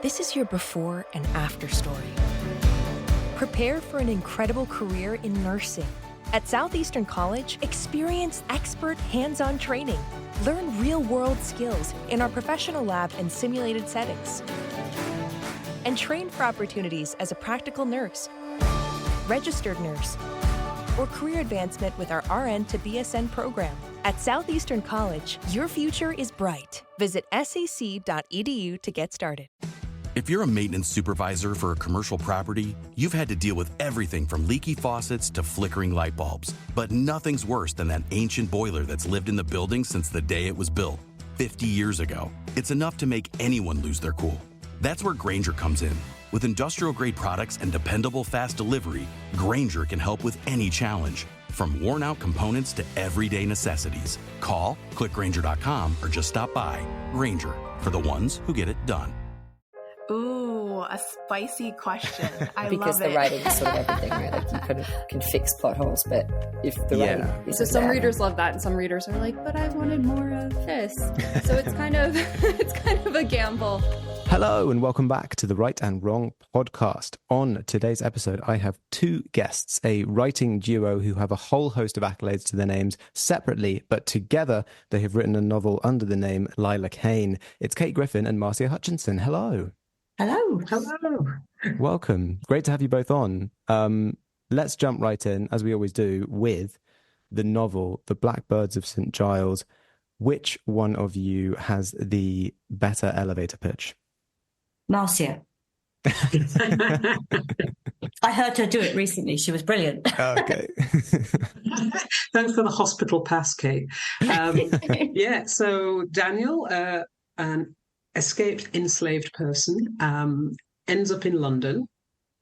This is your before and after story. Prepare for an incredible career in nursing. At Southeastern College, experience expert hands-on training. Learn real-world skills in our professional lab and simulated settings. And train for opportunities as a practical nurse, registered nurse, or career advancement with our RN to BSN program. At Southeastern College, your future is bright. Visit sac.edu to get started. If you're a maintenance supervisor for a commercial property, you've had to deal with everything from leaky faucets to flickering light bulbs. But nothing's worse than that ancient boiler that's lived in the building since the day it was built, 50 years ago. It's enough to make anyone lose their cool. That's where Grainger comes in. With industrial-grade products and dependable fast delivery, Grainger can help with any challenge. From worn-out components to everyday necessities. Call, click Grainger.com, or just stop by. Grainger, for the ones who get it done. Ooh, a spicy question. I because love the writing is sort of everything, right? Like you kind of can fix plot holes, but if the writing isn't so some there, readers love that, and some readers are like, "But I wanted more of this." So it's kind of a gamble. Hello and welcome back to the Right and Wrong podcast. On today's episode, I have two guests, a writing duo who have a whole host of accolades to their names separately, but together they have written a novel under the name Lila Cain. It's Kate Griffin and Marcia Hutchinson. Hello. Hello. Hello. Welcome. Great to have you both on. Let's jump right in, as we always do, with the novel, The Blackbirds of St. Giles. Which one of you has the better elevator pitch? Marcia. I heard her do it recently. She was brilliant. Okay. Thanks for the hospital pass, Kate. So Daniel, an escaped enslaved person, ends up in London,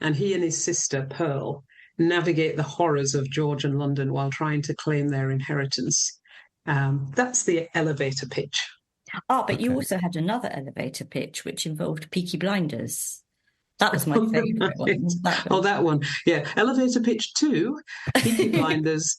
and he and his sister, Pearl, navigate the horrors of Georgian London while trying to claim their inheritance. That's the elevator pitch. But you also had another elevator pitch, which involved Peaky Blinders. That was my favourite one. That one. Yeah. Elevator pitch 2, Peaky Blinders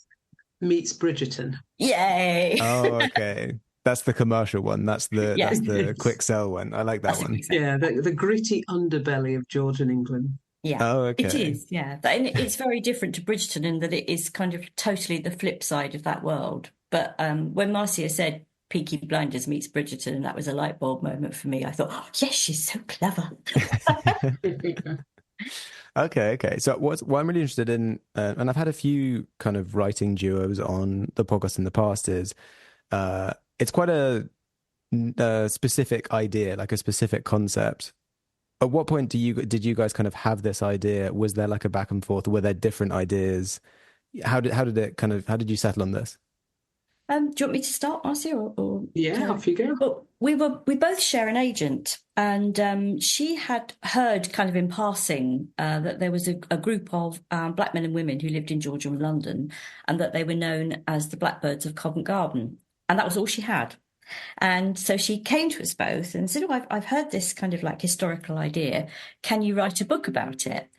meets Bridgerton. Yay! Oh, okay. That's the commercial one. That's the quick sell one. I like that one. Yeah, the gritty underbelly of Georgian England. Yeah. Oh, okay. It is, yeah. And it's very different to Bridgerton in that it is kind of totally the flip side of that world. But when Marcia said Peaky Blinders meets Bridgerton, and that was a light bulb moment for me. I thought, oh, yes, she's so clever. Okay. So what I'm really interested in, and I've had a few kind of writing duos on the podcast in the past, is it's quite a specific idea, like a specific concept. At what point did you guys kind of have this idea? Was there like a back and forth? Were there different ideas? How did you settle on this? Do you want me to start, Marcia? Or yeah, off you go. Well, we both share an agent, and she had heard kind of in passing that there was a group of black men and women who lived in Georgian London, and that they were known as the Blackbirds of Covent Garden, and that was all she had. And so she came to us both and said, "Oh, I've heard this kind of like historical idea. Can you write a book about it?"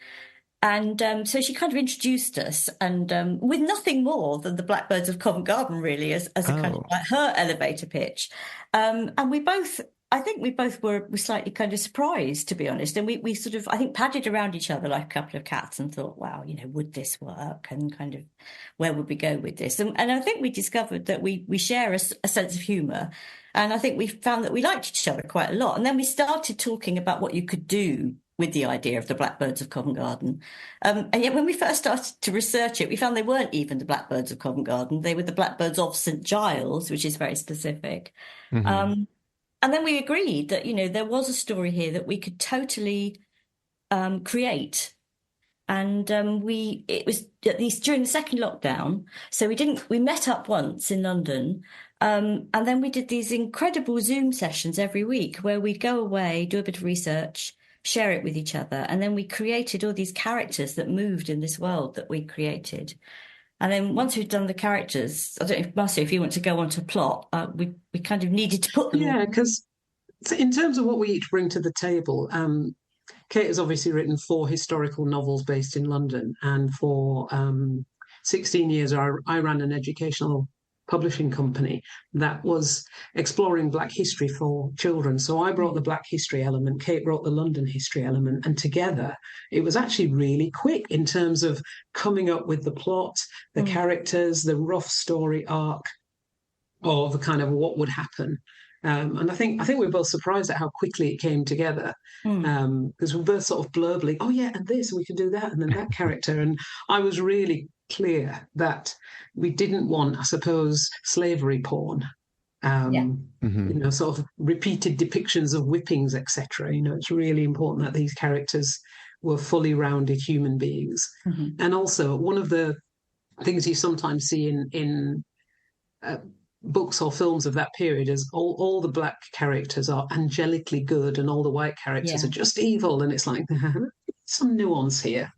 And so she kind of introduced us, and with nothing more than the Blackbirds of Covent Garden, really, as a kind of like her elevator pitch. And I think we both were slightly kind of surprised, to be honest. And we sort of, I think, padded around each other like a couple of cats and thought, wow, would this work? And kind of, where would we go with this? And I think we discovered that we share a sense of humour. And I think we found that we liked each other quite a lot. And then we started talking about what you could do with the idea of the Blackbirds of Covent Garden. And yet when we first started to research it, we found they weren't even the Blackbirds of Covent Garden. They were the Blackbirds of St. Giles, which is very specific. Mm-hmm. And then we agreed that, there was a story here that we could totally create. And it was at least during the second lockdown. So we met up once in London. And then we did these incredible Zoom sessions every week where we'd go away, do a bit of research, share it with each other. And then we created all these characters that moved in this world that we created. And then once we've done the characters, I don't know, Marcia, if you want to go on to plot, we kind of needed to put them. Yeah, because in terms of what we each bring to the table, Kate has obviously written 4 historical novels based in London. And for 16 years, I ran an educational publishing company that was exploring Black history for children. So I brought the Black history element, Kate brought the London history element, and together it was actually really quick in terms of coming up with the plot, the characters, the rough story arc of kind of what would happen. And I think we're both surprised at how quickly it came together, because we're both sort of blurbly, oh yeah, and this, and we could do that, and then that character. And I was really clear that we didn't want, I suppose, slavery porn. Sort of repeated depictions of whippings, etc. It's really important that these characters were fully rounded human beings. And also, one of the things you sometimes see in books or films of that period is all the Black characters are angelically good and all the white characters are just evil, and it's like some nuance here.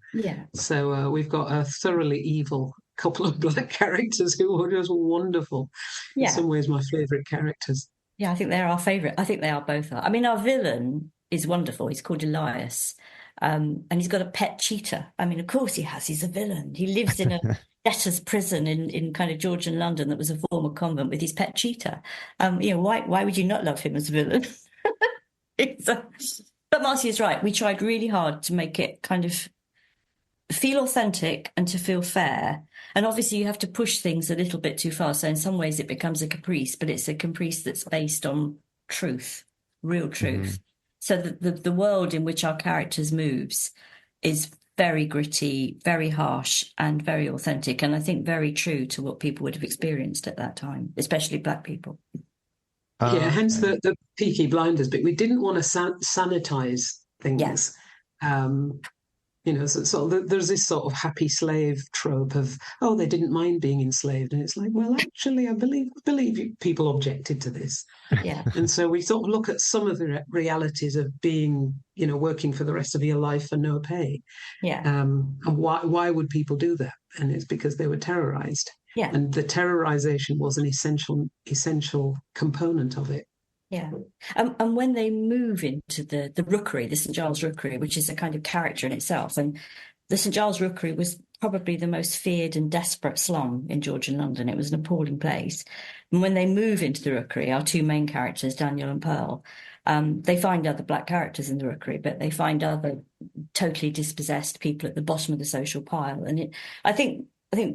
So we've got a thoroughly evil couple of Black characters who are just wonderful. In some ways my favourite characters. I think they're our favourite. I think they are both. I mean, our villain is wonderful. He's called Elias, and he's got a pet cheetah. I mean, of course he has. He's a villain. He lives in a debtor's prison in kind of Georgian London that was a former convent with his pet cheetah. Why would you not love him as a villain? But Marcia is right. We tried really hard to make it kind of feel authentic and to feel fair. And obviously you have to push things a little bit too far. So in some ways it becomes a caprice, but it's a caprice that's based on truth, real truth. So the world in which our characters moves is very gritty, very harsh, and very authentic, and I think very true to what people would have experienced at that time, especially Black people. Hence the Peaky Blinders bit. We didn't want to sanitize things. So there's this sort of happy slave trope of, oh, they didn't mind being enslaved, and it's like, well, actually, I believe people objected to this. And so we sort of look at some of the realities of being, working for the rest of your life for no pay. And why would people do that? And it's because they were terrorized. And the terrorization was an essential component of it. And when they move into the Rookery, the St Giles Rookery, which is a kind of character in itself, and the St Giles Rookery was probably the most feared and desperate slum in Georgian London. It was an appalling place. And when they move into the Rookery, our two main characters, Daniel and Pearl, they find other Black characters in the Rookery, but they find other totally dispossessed people at the bottom of the social pile. And I think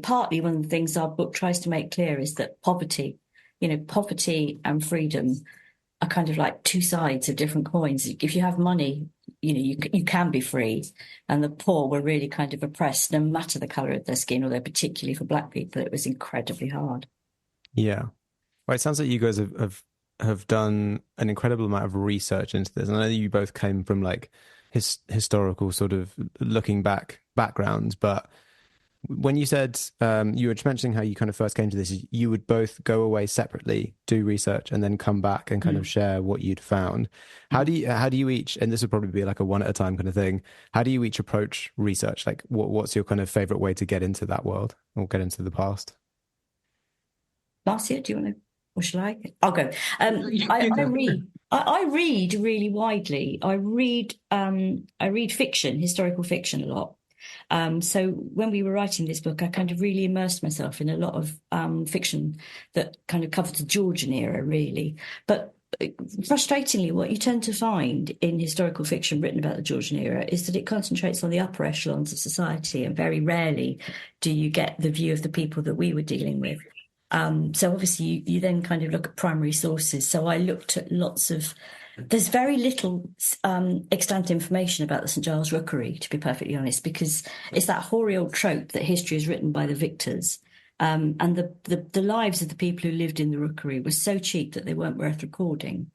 partly one of the things our book tries to make clear is that poverty and freedom are kind of like two sides of different coins. If you have money, you can be free, and the poor were really kind of oppressed, no matter the colour of their skin, although particularly for Black people, it was incredibly hard. Well, it sounds like you guys have done an incredible amount of research into this. I know that you both came from like historical sort of looking back backgrounds, but when you said you were mentioning how you kind of first came to this, you would both go away separately, do research, and then come back and kind of share what you'd found. How do you each, and this would probably be like a one at a time kind of thing, how do you each approach research? Like what's your kind of favorite way to get into that world or get into the past? Marcia, do you want to, or shall I? I'll go. I read really widely. I read fiction, historical fiction a lot. So when we were writing this book, I kind of really immersed myself in a lot of fiction that kind of covered the Georgian era, really. But frustratingly, what you tend to find in historical fiction written about the Georgian era is that it concentrates on the upper echelons of society, and very rarely do you get the view of the people that we were dealing with. So obviously you then kind of look at primary sources. So I looked at there's very little extant information about the St Giles Rookery, to be perfectly honest, because it's that hoary old trope that history is written by the victors. And the lives of the people who lived in the Rookery were so cheap that they weren't worth recording.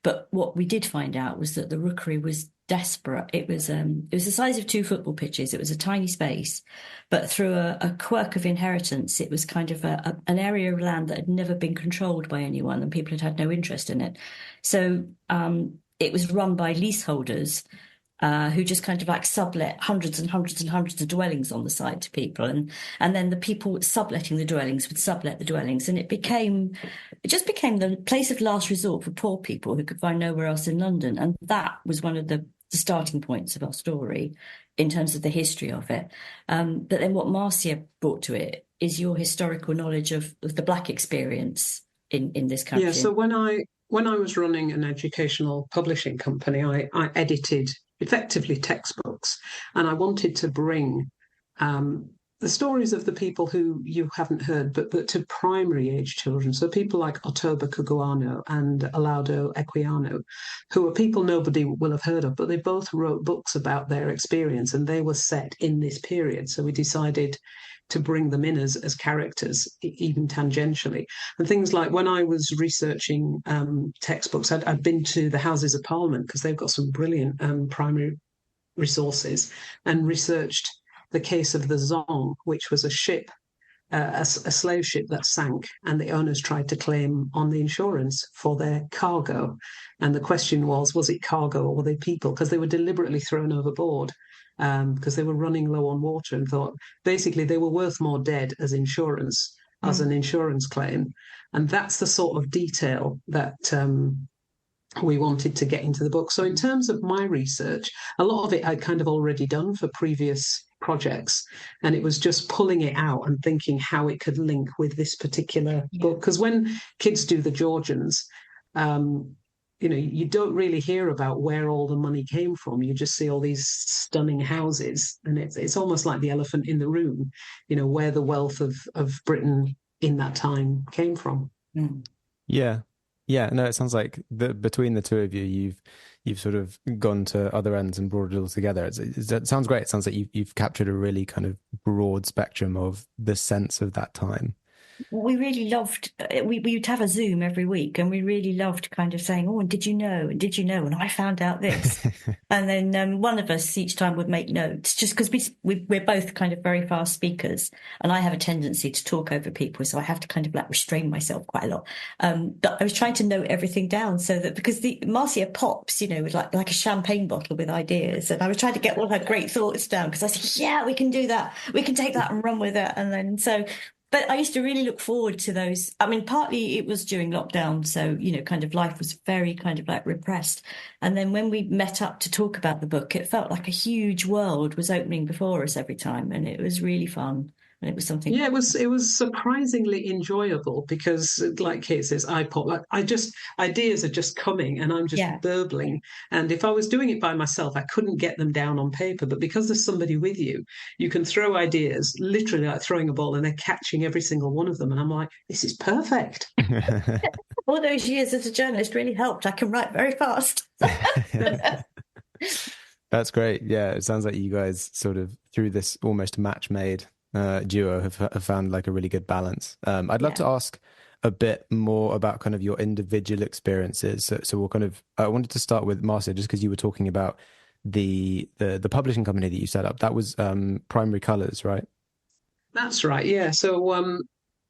But what we did find out was that the Rookery was desperate. It was the size of 2 football pitches. It was a tiny space, but through a quirk of inheritance, it was kind of an area of land that had never been controlled by anyone, and people had no interest in it. So it was run by leaseholders who just kind of like sublet hundreds and hundreds and hundreds of dwellings on the site to people, and then the people subletting the dwellings would sublet the dwellings, and it just became the place of last resort for poor people who could find nowhere else in London. And that was one of the starting points of our story in terms of the history of it. But then what Marcia brought to it is your historical knowledge of the Black experience in this country? Yeah, so when I was running an educational publishing company, I edited effectively textbooks, and I wanted to bring the stories of the people who you haven't heard, but to primary age children. So people like Otoba Cugoano and Alaudo Equiano, who are people nobody will have heard of, but they both wrote books about their experience, and they were set in this period. So we decided to bring them in as characters, even tangentially. And things like when I was researching textbooks, I'd been to the Houses of Parliament because they've got some brilliant primary resources, and researched the case of the Zong, which was a ship, a slave ship that sank, and the owners tried to claim on the insurance for their cargo. And the question was it cargo or were they people? Because they were deliberately thrown overboard because they were running low on water, and thought basically they were worth more dead as insurance, as an insurance claim. And that's the sort of detail that we wanted to get into the book. So in terms of my research, a lot of it I'd kind of already done for previous projects, and it was just pulling it out and thinking how it could link with this particular book. Because when kids do the Georgians, you don't really hear about where all the money came from. You just see all these stunning houses, and it's almost like the elephant in the room, where the wealth of Britain in that time came from. Yeah, no, it sounds like between the two of you, you've sort of gone to other ends and brought it all together. It sounds great. It sounds like you've captured a really kind of broad spectrum of the sense of that time. We really loved, we would have a Zoom every week, and we really loved kind of saying, and did you know? And did you know? And I found out this. And then one of us each time would make notes, just because we're both kind of very fast speakers, and I have a tendency to talk over people, so I have to kind of restrain myself quite a lot. But I was trying to note everything down so that, because Marcia pops, with like a champagne bottle with ideas, and I was trying to get all her great thoughts down, because I said, yeah, we can do that. We can take that and run with it. And then But I used to really look forward to those. I mean, partly it was during lockdown, so, kind of life was very kind of repressed. And then when we met up to talk about the book, it felt like a huge world was opening before us every time. And it was really fun. And it was something. Yeah, it was surprisingly enjoyable, because, like Kate says, ideas are just coming, and I'm just burbling. And if I was doing it by myself, I couldn't get them down on paper. But because there's somebody with you, you can throw ideas, literally like throwing a ball, and they're catching every single one of them. And I'm like, this is perfect. All those years as a journalist really helped. I can write very fast. That's great. Yeah, it sounds like you guys sort of, through this almost match-made duo, have found like a really good balance. I'd love to ask a bit more about kind of your individual experiences. So we'll kind of, I wanted to start with Marcia, just because you were talking about the publishing company that you set up. That was Primary Colours, right? That's right. Yeah. So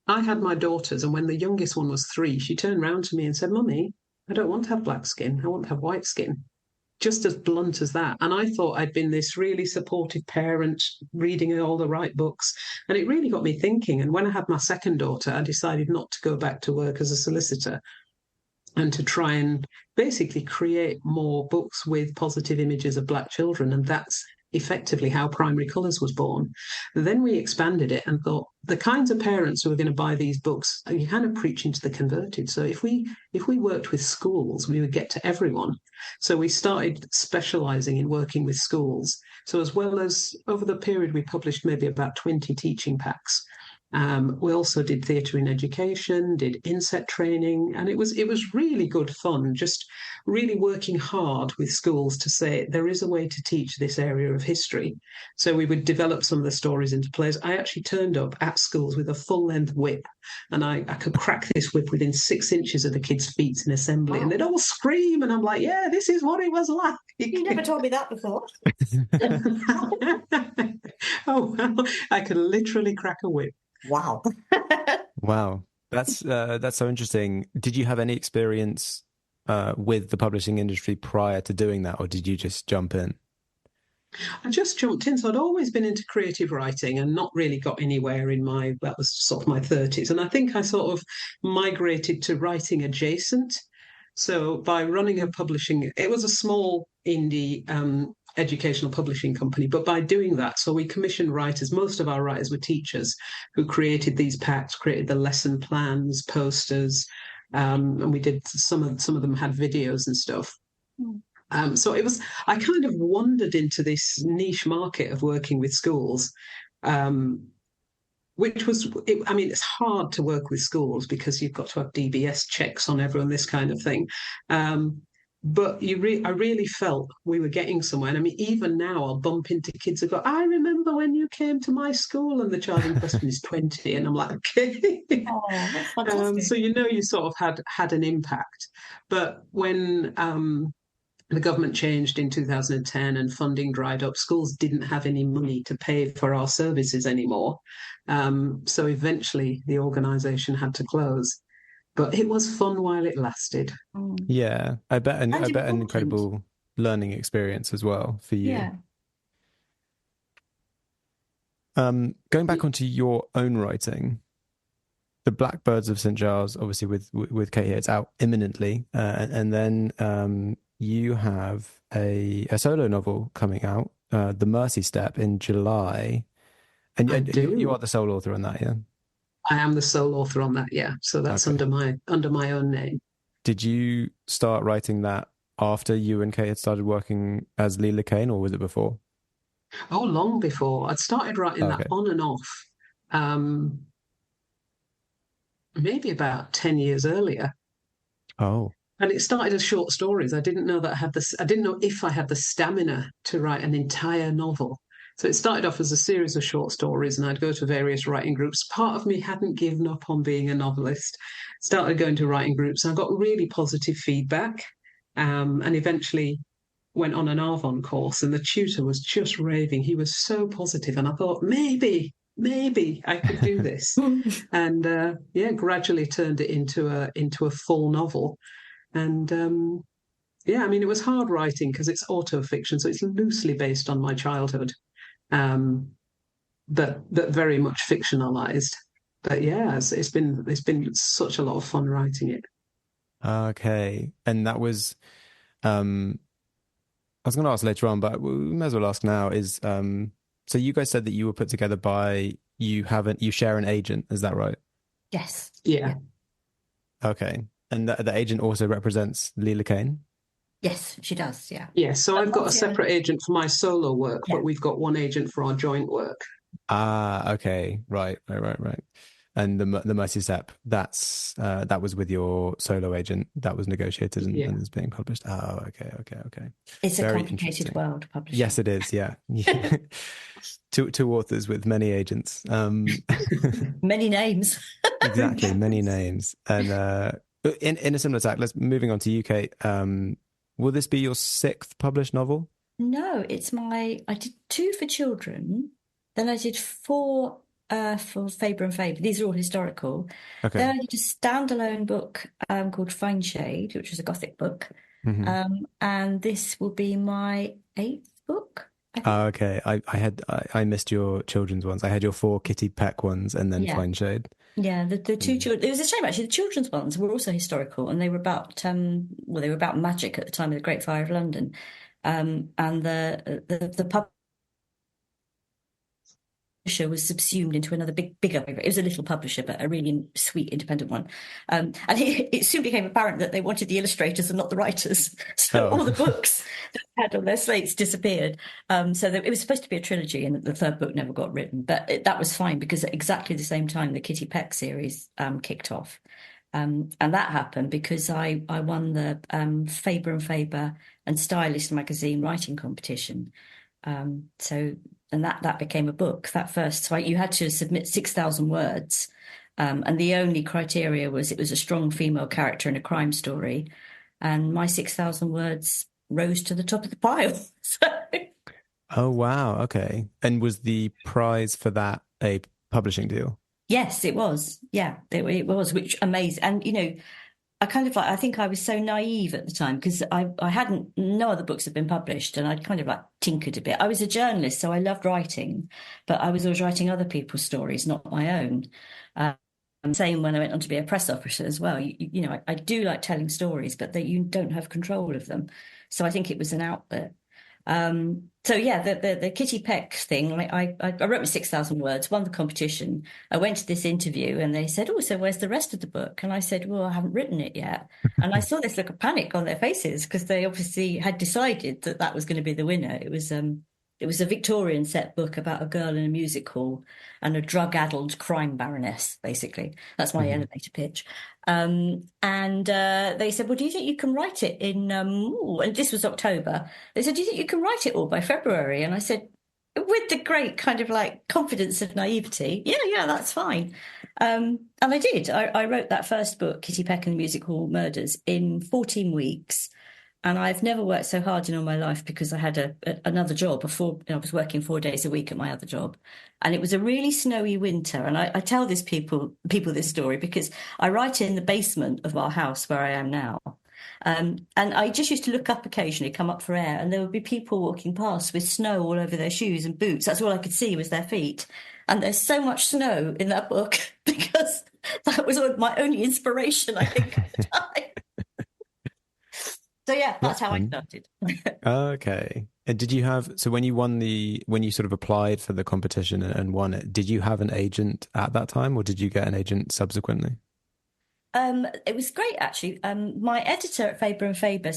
I had my daughters, and when the youngest one was 3, she turned round to me and said, "Mummy, I don't want to have black skin. I want to have white skin." Just as blunt as that. And I thought I'd been this really supportive parent, reading all the right books. And it really got me thinking. And when I had my second daughter, I decided not to go back to work as a solicitor, and to try and basically create more books with positive images of black children. And that's effectively how Primary Colours was born. Then we expanded it and thought, the kinds of parents who are going to buy these books, you're kind of preaching to the converted. So if we worked with schools, we would get to everyone. So we started specialising in working with schools. So as well as, over the period, we published maybe about 20 teaching packs. We also did theatre in education, did inset training, and it was really good fun, just really working hard with schools to say there is a way to teach this area of history. So we would develop some of the stories into plays. I actually turned up at schools with a full-length whip, and I could crack this whip within 6 inches of the kids' feet in assembly. Wow. And they'd all scream, and I'm like, yeah, this is what it was like. You never told me that before. Oh, well, I could literally crack a whip. Wow. Wow. That's so interesting. Did you have any experience with the publishing industry prior to doing that, or did you just jump in? I just jumped in. So I'd always been into creative writing and not really got anywhere that was sort of my 30s. And I think I sort of migrated to writing adjacent. So by running a publishing, it was a small indie educational publishing company. But by doing that, so we commissioned writers. Most of our writers were teachers who created these packs, created the lesson plans, posters, and we did some of them had videos and stuff. So it was, I kind of wandered into this niche market of working with schools, which was, I mean, it's hard to work with schools because you've got to have DBS checks on everyone, this kind of thing. But I really felt we were getting somewhere. And I mean, even now I'll bump into kids who go, I remember when you came to my school, and the child in question is 20. And I'm like, okay. Oh, that's fantastic. So, you sort of had an impact. But when the government changed in 2010 and funding dried up, schools didn't have any money to pay for our services anymore. So eventually the organisation had to close. But it was fun while it lasted. Yeah, I bet an incredible learning experience as well for you. Yeah. Going back onto your own writing, the Blackbirds of St. Giles, obviously with Kate here, it's out imminently, and then you have a solo novel coming out, The Mercy Step, in July, and you are the sole author on that, yeah? I am the sole author on that, yeah. So that's under my own name. Did you start writing that after you and Kate had started working as Lila Cain, or was it before? Oh, long before. I'd started writing that on and off, maybe about 10 years earlier. Oh. And it started as short stories. I didn't know that I didn't know if I had the stamina to write an entire novel. So it started off as a series of short stories, and I'd go to various writing groups. Part of me hadn't given up on being a novelist. Started going to writing groups, and I got really positive feedback, and eventually went on an Arvon course, and the tutor was just raving. He was so positive, and I thought, maybe I could do this. And gradually turned it into a full novel. And I mean, it was hard writing because it's autofiction, so it's loosely based on my childhood. But very much fictionalized. But yeah, it's been such a lot of fun writing it. Okay, and that was, I was going to ask later on, but we may as well ask now. Is so you guys said that you were put together by you share an agent, is that right? Yes. Yeah. Okay, and the agent also represents Lila Cain. Yes, she does, yeah. Yeah, so I've got a separate agent for my solo work, but we've got one agent for our joint work. Ah, okay. Right. And the Mercy Step, that was with your solo agent, that was negotiated and is being published. Oh, okay. It's a complicated world, publishing. Yes, it is, yeah. Two authors with many agents. Many names. Exactly, many names. And in a similar tack, moving on to you, Kate. Will this be your 6th published novel? No, I did 2 for children, then I did 4 for Faber and Faber. These are all historical. Okay. Then I did a standalone book called Fine Shade, which was a Gothic book. Mm-hmm. And this will be my 8th book. Okay. I missed your children's ones. I had your 4 Kitty Peck ones and then Fine Shade. Yeah, the 2 children. It was a shame actually. The children's ones were also historical, and they were about magic at the time of the Great Fire of London. And the publisher was subsumed into another bigger. It was a little publisher, but a really sweet independent one. And it soon became apparent that they wanted the illustrators and not the writers. So all the books that they had on their slates disappeared. So it was supposed to be a trilogy, and the 3rd book never got written. But that was fine because at exactly the same time the Kitty Peck series kicked off. And that happened because I won the Faber and Faber and Stylist magazine writing competition. And that became a book, that first. So you had to submit 6,000 words. And the only criteria was it was a strong female character in a crime story. And my 6,000 words rose to the top of the pile. Oh, wow. Okay. And was the prize for that a publishing deal? Yes, it was. Yeah, it was, which amazing. And, I think I was so naive at the time because no other books had been published, and I'd kind of tinkered a bit. I was a journalist, so I loved writing, but I was always writing other people's stories, not my own. Same when I went on to be a press officer as well. I do like telling stories, but that you don't have control of them. So I think it was an outlet. So yeah, the Kitty Peck thing, like I wrote my 6,000 words, won the competition. I went to this interview and they said, "Oh, so where's the rest of the book?" And I said, "Well, I haven't written it yet." And I saw this look of panic on their faces because they obviously had decided that that was going to be the winner. It was a Victorian set book about a girl in a music hall and a drug-addled crime baroness, basically. That's my elevator pitch. And they said, "Well, do you think you can write it in," and this was October. They said, "Do you think you can write it all by February?" And I said, with the great kind of like confidence of naivety, yeah, that's fine. And I did. I wrote that first book, Kitty Peck and the Music Hall Murders, in 14 weeks. And I've never worked so hard in all my life because I had another job before. I was working 4 days a week at my other job. And it was a really snowy winter. And I tell this people this story because I write in the basement of our house where I am now. And I just used to look up occasionally, come up for air, and there would be people walking past with snow all over their shoes and boots. That's all I could see was their feet. And there's so much snow in that book because that was my only inspiration, I think, at the time. So yeah, that's how I started. Okay. And did you have, so when you sort of applied for the competition and won it, did you have an agent at that time or did you get an agent subsequently? It was great, actually. My editor at Faber and Faber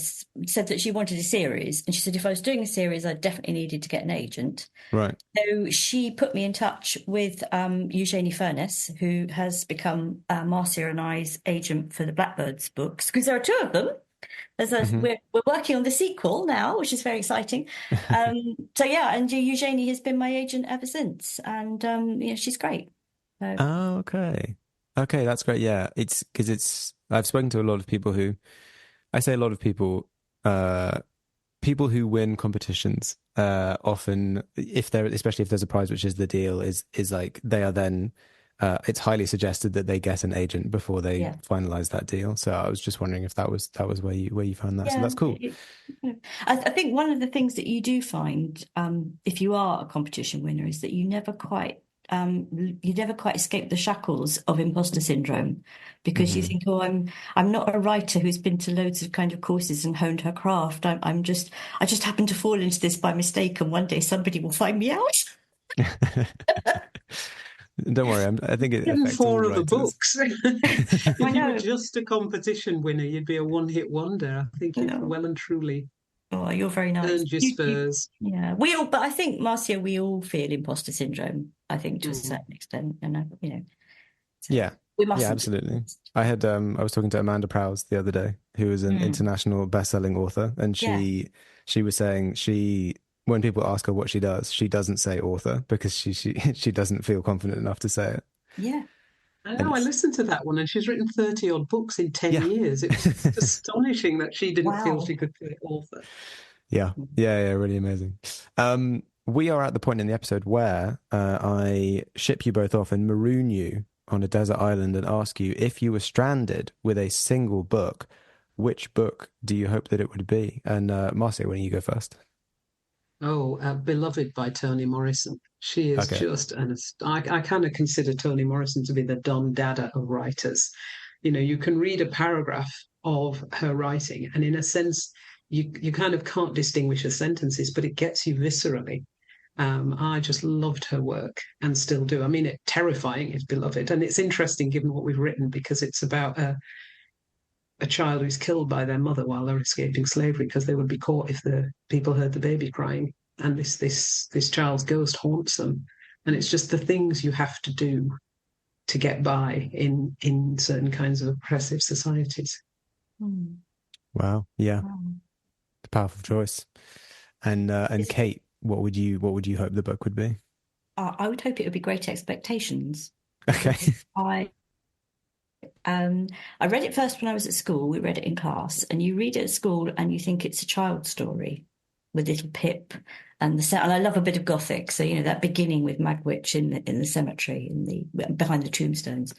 said that she wanted a series, and she said if I was doing a series, I definitely needed to get an agent. Right. So she put me in touch with Eugenie Furness, who has become Marcia and I's agent for the Blackbirds books, because there are two of them. We're working on the sequel now, which is very exciting. So yeah, and Eugenie has been my agent ever since, and she's great. So. Oh, okay. Okay, that's great. Yeah, it's because I've spoken to a lot of people people who win competitions often, especially if there's a prize, which is the deal, is like they are then it's highly suggested that they get an agent before they finalize that deal. So I was just wondering if that was where you found that. So that's cool. I think one of the things that you do find if you are a competition winner is that you never quite escape the shackles of imposter syndrome, because you think, oh, I'm not a writer who's been to loads of kind of courses and honed her craft. I just happened to fall into this by mistake, and one day somebody will find me out. Don't worry, I think it affects four all of the books. If I you know. were just a competition winner, you'd be a one-hit wonder. I think you've well and truly Oh, you're very nice. earned your spurs. Yeah, but I think, Marcia, we all feel imposter syndrome, I think, to a certain extent. And, so yeah. We mustn't. Yeah, absolutely. I was talking to Amanda Prowse the other day, who is an international best-selling author, and she was saying when people ask her what she does, she doesn't say author because she doesn't feel confident enough to say it. Yeah. I know, I listened to that one, and she's written 30-odd books in 10 years. It was astonishing that she didn't feel she could say author. Yeah, really amazing. We are at the point in the episode where I ship you both off and maroon you on a desert island and ask you, if you were stranded with a single book, which book do you hope that it would be? And Marcia, why don't you go first? Oh, Beloved by Toni Morrison. She is just I kind of consider Toni Morrison to be the Don Dada of writers. You can read a paragraph of her writing, and in a sense, you kind of can't distinguish the sentences, but it gets you viscerally. I just loved her work and still do. I mean, Terrifying is Beloved, and it's interesting given what we've written, because it's about a child who's killed by their mother while they're escaping slavery, because they would be caught if the people heard the baby crying. And this child's ghost haunts them, and it's just the things you have to do to get by in certain kinds of oppressive societies. Wow, yeah, powerful choice. And Kate, what would you hope the book would be? I would hope it would be Great Expectations. Okay. I read it first when I was at school. We read it in class, and you read it at school and you think it's a child's story with little Pip and I love a bit of Gothic, so that beginning with Magwitch in the cemetery behind the tombstones.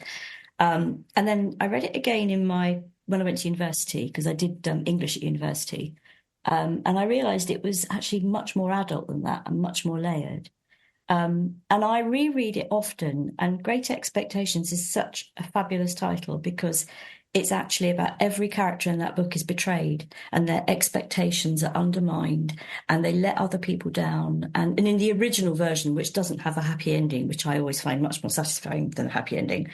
And then I read it again when I went to university, because I did English at university, and I realised it was actually much more adult than that and much more layered. And I reread it often, and Great Expectations is such a fabulous title because it's actually about every character in that book is betrayed and their expectations are undermined and they let other people down. And in the original version, which doesn't have a happy ending, which I always find much more satisfying than a happy ending,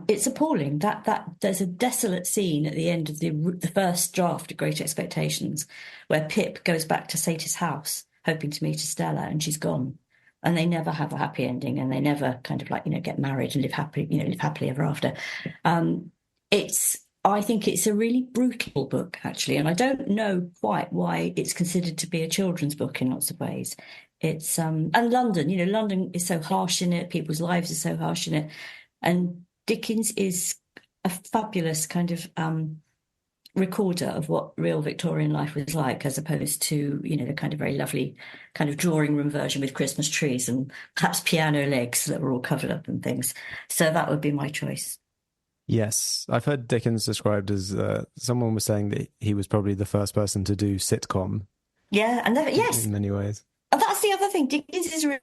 it's appalling that there's a desolate scene at the end of the first draft of Great Expectations where Pip goes back to Sadie's house hoping to meet Estella and she's gone. And they never have a happy ending and they never kind of like, get married and live happily ever after. I think it's a really brutal book, actually, and I don't know quite why it's considered to be a children's book in lots of ways. It's and London, London is so harsh in it, people's lives are so harsh in it, and Dickens is a fabulous kind of recorder of what real Victorian life was like, as opposed to, the kind of very lovely kind of drawing room version with Christmas trees and perhaps piano legs that were all covered up and things. So that would be my choice. Yes, I've heard Dickens described as someone was saying that he was probably the first person to do sitcom. Yeah, and yes, in many ways. And that's the other thing. Dickens is really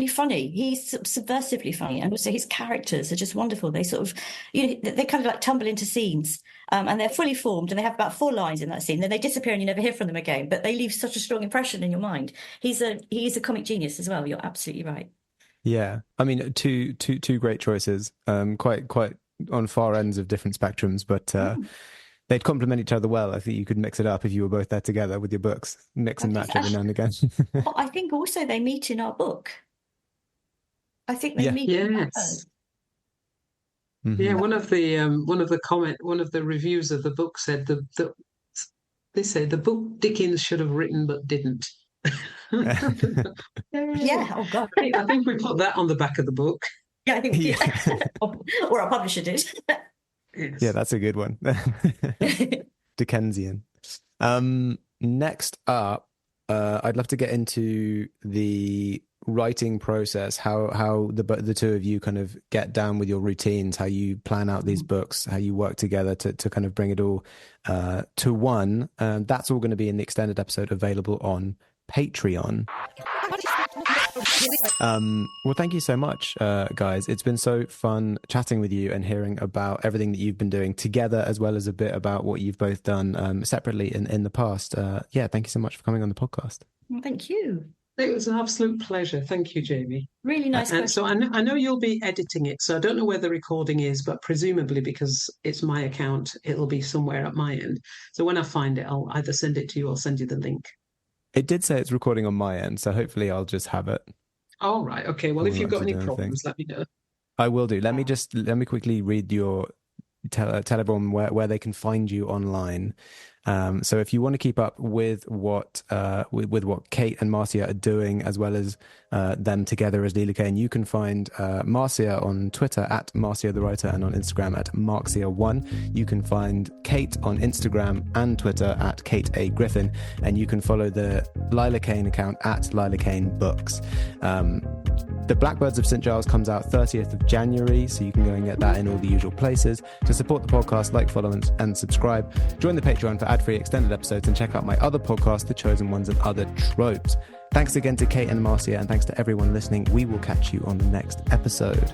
funny. He's subversively funny, and also his characters are just wonderful. They sort of, they kind of like tumble into scenes, and they're fully formed, and they have about 4 lines in that scene. Then they disappear, and you never hear from them again. But they leave such a strong impression in your mind. He is a comic genius as well. You're absolutely right. Yeah, I mean, two great choices, quite on far ends of different spectrums, but they'd complement each other well. I think you could mix it up if you were both there together with your books, mix and match every now and again. I think also they meet in our book. I think they meet. Yes. Mm-hmm. Yeah, one of the reviews of the book said they say the book Dickens should have written but didn't. Yeah. Oh God. I think we put that on the back of the book. Yeah, I think we did. Or our publisher did. Yes. Yeah, that's a good one. Dickensian. Next up, I'd love to get into the writing process, how the two of you kind of get down with your routines, how you plan out these books, how you work together to kind of bring it all to one. That's all going to be in the extended episode available on Patreon. Well, thank you so much, guys. It's been so fun chatting with you and hearing about everything that you've been doing together, as well as a bit about what you've both done separately in the past. Thank you so much for coming on the podcast. Well, thank you. It was an absolute pleasure. Thank you, Jamie. Really nice. And so I know you'll be editing it, so I don't know where the recording is, but presumably because it's my account, it'll be somewhere at my end. So when I find it, I'll either send it to you or send you the link. It did say it's recording on my end, so hopefully I'll just have it. All right. Okay. Well, if you've got any problems, let me know. I will do. Let me quickly read tell everyone where they can find you online. So if you want to keep up with what Kate and Marcia are doing, as well as them together as Lila Cain, you can find Marcia on Twitter at Marcia the Writer and on Instagram at Marcia1. You can find Kate on Instagram and Twitter at Kate A. Griffin, and you can follow the Lila Cain account at Lila Cain Books. The Blackbirds of St. Giles comes out 30th of January, so you can go and get that in all the usual places. To support the podcast, like, follow, and subscribe. Join the Patreon for ad-free extended episodes and check out my other podcast, The Chosen Ones and Other Tropes. Thanks again to Kate and Marcia, and thanks to everyone listening. We will catch you on the next episode.